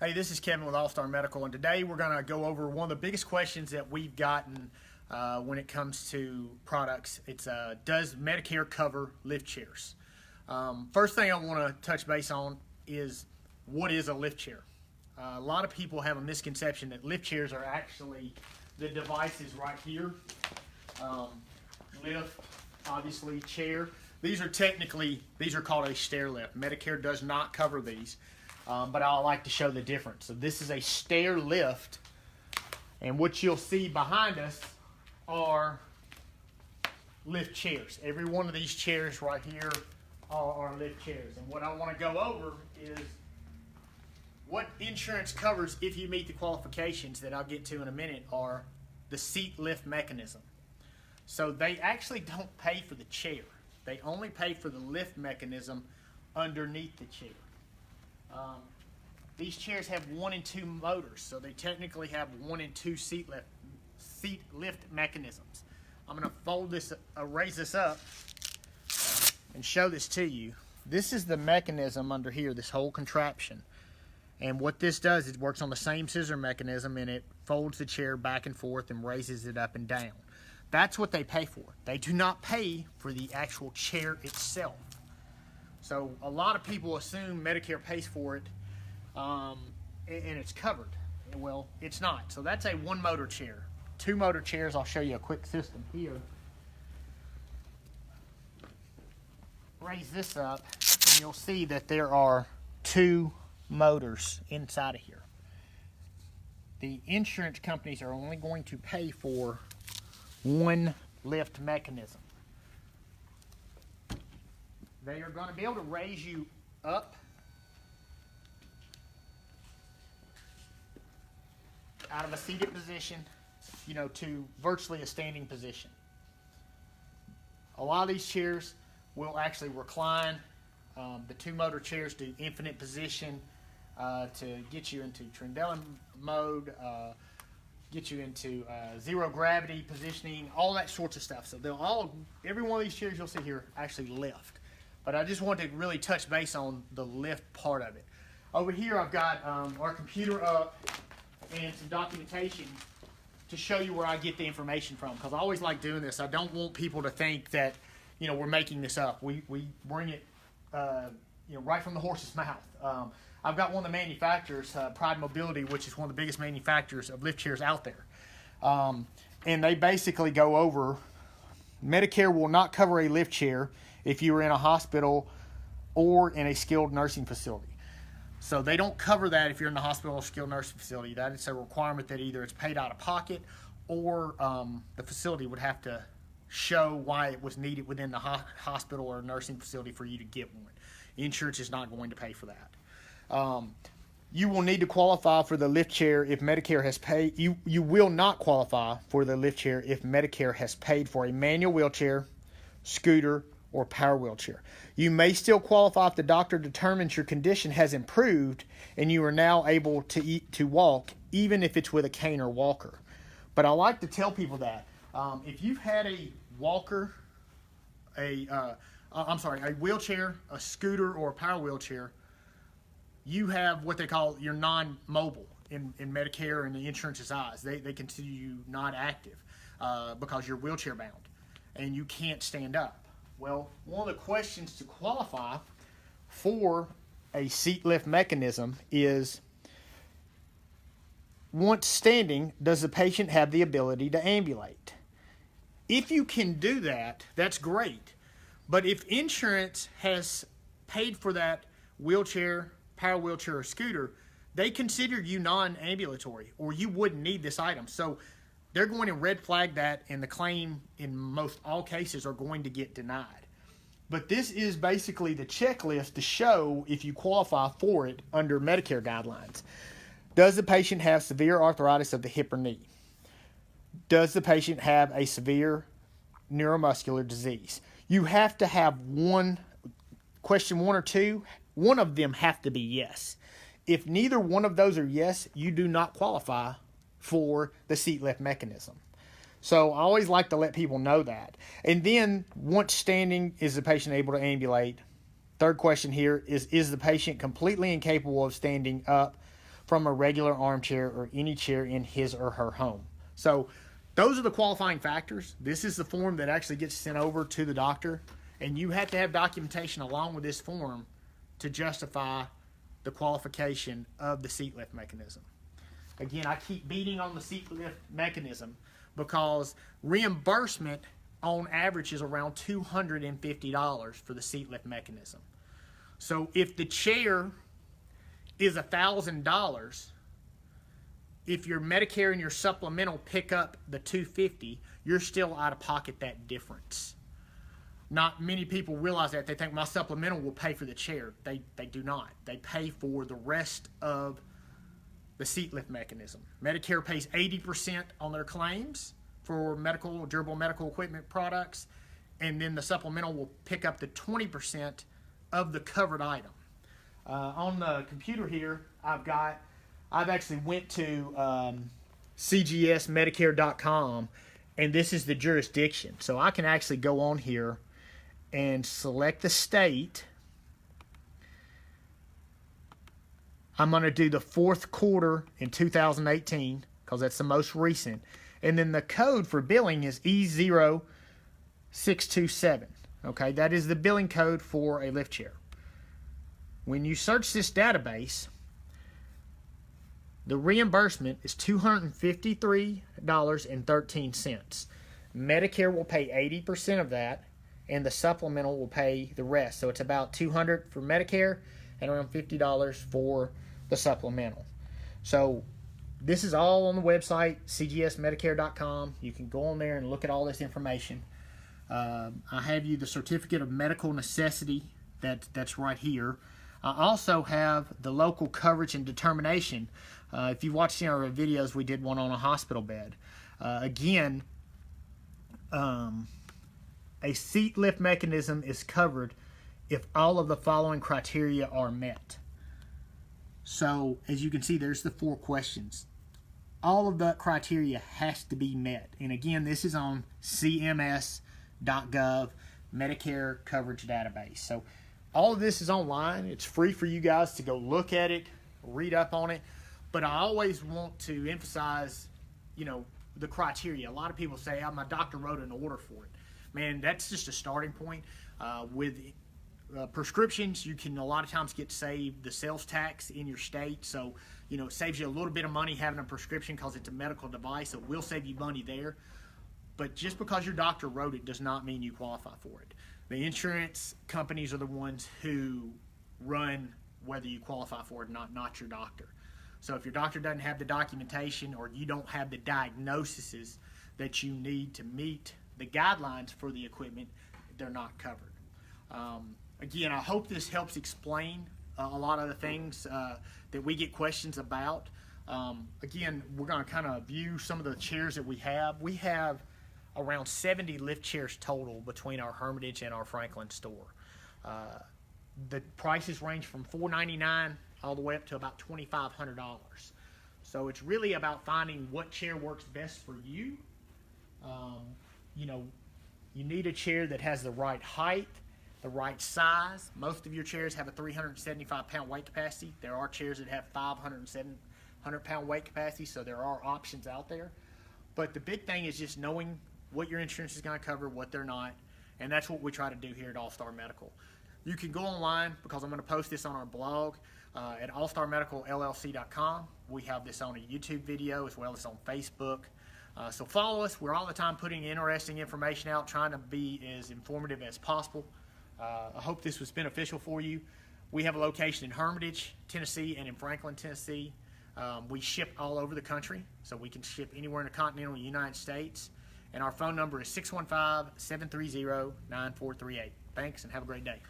Hey, this is Kevin with All Star Medical, and today we're going to go over one of the biggest questions that we've gotten when it comes to products. It's does Medicare cover lift chairs? First thing I want to touch base on is what is a lift chair? A lot of people have a misconception that lift chairs are actually the devices right here. Lift, obviously, chair. These are called a stair lift. Medicare does not cover these. But I like to show the difference. So this is a stair lift, and what you'll see behind us are lift chairs. Every one of these chairs right here are lift chairs. And what I want to go over is what insurance covers if you meet the qualifications that I'll get to in a minute are the seat lift mechanism. So they actually don't pay for the chair. They only pay for the lift mechanism underneath the chair. These chairs have 1 and 2 motors, so they technically have 1 and 2 seat lift mechanisms. I'm going to raise this up and show this to you. This is the mechanism under here, this whole contraption. And what this does is it works on the same scissor mechanism, and it folds the chair back and forth and raises it up and down. That's what they pay for. They do not pay for the actual chair itself. So a lot of people assume Medicare pays for it and it's covered. Well, it's not. So that's a 1 motor chair. 2 motor chairs, I'll show you a quick system here. Raise this up and you'll see that there are 2 motors inside of here. The insurance companies are only going to pay for 1 lift mechanism. They are going to be able to raise you up out of a seated position, to virtually a standing position. A lot of these chairs will actually recline. The 2 motor chairs do infinite position to get you into Trindle mode, get you into zero gravity positioning, all that sorts of stuff. So every one of these chairs you'll see here actually lift. But I just want to really touch base on the lift part of it. Over here I've got our computer up and some documentation to show you where I get the information from, because I always like doing this. I don't want people to think that we're making this up. We bring it right from the horse's mouth. I've got one of the manufacturers, Pride Mobility, which is one of the biggest manufacturers of lift chairs out there. And they basically go over Medicare will not cover a lift chair if you are in a hospital or in a skilled nursing facility. So they don't cover that if you're in the hospital or skilled nursing facility. That is a requirement that either it's paid out of pocket or the facility would have to show why it was needed within the hospital or nursing facility for you to get one. Insurance is not going to pay for that. You will need to qualify for the lift chair if Medicare has paid. You will not qualify for the lift chair if Medicare has paid for a manual wheelchair, scooter, or power wheelchair. You may still qualify if the doctor determines your condition has improved and you are now able to walk, even if it's with a cane or walker. But I like to tell people that if you've had a walker, a wheelchair, a scooter, or a power wheelchair, you have what they call your non-mobile in Medicare and the insurance's eyes. They consider you not active because you're wheelchair bound and you can't stand up. Well, one of the questions to qualify for a seat lift mechanism is, once standing, does the patient have the ability to ambulate? If you can do that, that's great. But if insurance has paid for that wheelchair, power wheelchair, or scooter, they consider you non-ambulatory, or you wouldn't need this item. So they're going to red flag that, and the claim in most all cases are going to get denied. But this is basically the checklist to show if you qualify for it under Medicare guidelines. Does the patient have severe arthritis of the hip or knee? Does the patient have a severe neuromuscular disease? You have to have question 1 or 2, one of them have to be yes. If neither one of those are yes, you do not qualify for the seat lift mechanism. So I always like to let people know that. And then once standing, is the patient able to ambulate? Third question here is the patient completely incapable of standing up from a regular armchair or any chair in his or her home. So those are the qualifying factors. This is the form that actually gets sent over to the doctor, and you have to have documentation along with this form to justify the qualification of the seat lift mechanism. Again, I keep beating on the seat lift mechanism because reimbursement on average is around $250 for the seat lift mechanism. So if the chair is $1,000, if your Medicare and your supplemental pick up the $250, you're still out of pocket that difference. Not many people realize that. They think my supplemental will pay for the chair. They do not. They pay for the rest of the seat lift mechanism. Medicare pays 80% on their claims for medical, durable medical equipment products, and then the supplemental will pick up the 20% of the covered item. On the computer here, I've actually went to cgsmedicare.com, and this is the jurisdiction. So I can actually go on here and select the state. I'm going to do the fourth quarter in 2018 because that's the most recent. And then the code for billing is E0627. Okay, that is the billing code for a lift chair. When you search this database, the reimbursement is $253.13. Medicare will pay 80% of that, and the supplemental will pay the rest. So it's about $200 for Medicare and around $50 for the supplemental. So this is all on the website, cgsmedicare.com. You can go on there and look at all this information. I have you the certificate of medical necessity that's right here. I also have the local coverage and determination. If you watched our videos, we did one on a hospital bed. Again, a seat lift mechanism is covered if all of the following criteria are met. So, as you can see, there's the 4 questions. All of the criteria has to be met. And again, this is on cms.gov, Medicare coverage database. So, all of this is online. It's free for you guys to go look at it, read up on it. But I always want to emphasize, the criteria. A lot of people say, my doctor wrote an order for it. Man, that's just a starting point. With prescriptions, you can a lot of times get saved the sales tax in your state. So, it saves you a little bit of money having a prescription because it's a medical device. It will save you money there. But just because your doctor wrote it does not mean you qualify for it. The insurance companies are the ones who run whether you qualify for it or not your doctor. So if your doctor doesn't have the documentation or you don't have the diagnoses that you need to meet the guidelines for the equipment, they're not covered. Again, I hope this helps explain a lot of the things that we get questions about. Again, we're going to kind of view some of the chairs that we have. We have around 70 lift chairs total between our Hermitage and our Franklin store. The prices range from $499 all the way up to about $2,500. So it's really about finding what chair works best for you. You need a chair that has the right height, the right size. Most of your chairs have a 375-pound weight capacity. There are chairs that have 500 and 700-pound weight capacity, so there are options out there. But the big thing is just knowing what your insurance is going to cover, what they're not, and that's what we try to do here at All Star Medical. You can go online because I'm going to post this on our blog at allstarmedicalllc.com. We have this on a YouTube video as well as on Facebook. So follow us. We're all the time putting interesting information out, trying to be as informative as possible. I hope this was beneficial for you. We have a location in Hermitage, Tennessee, and in Franklin, Tennessee. We ship all over the country, so we can ship anywhere in the continental United States. And our phone number is 615-730-9438. Thanks, and have a great day.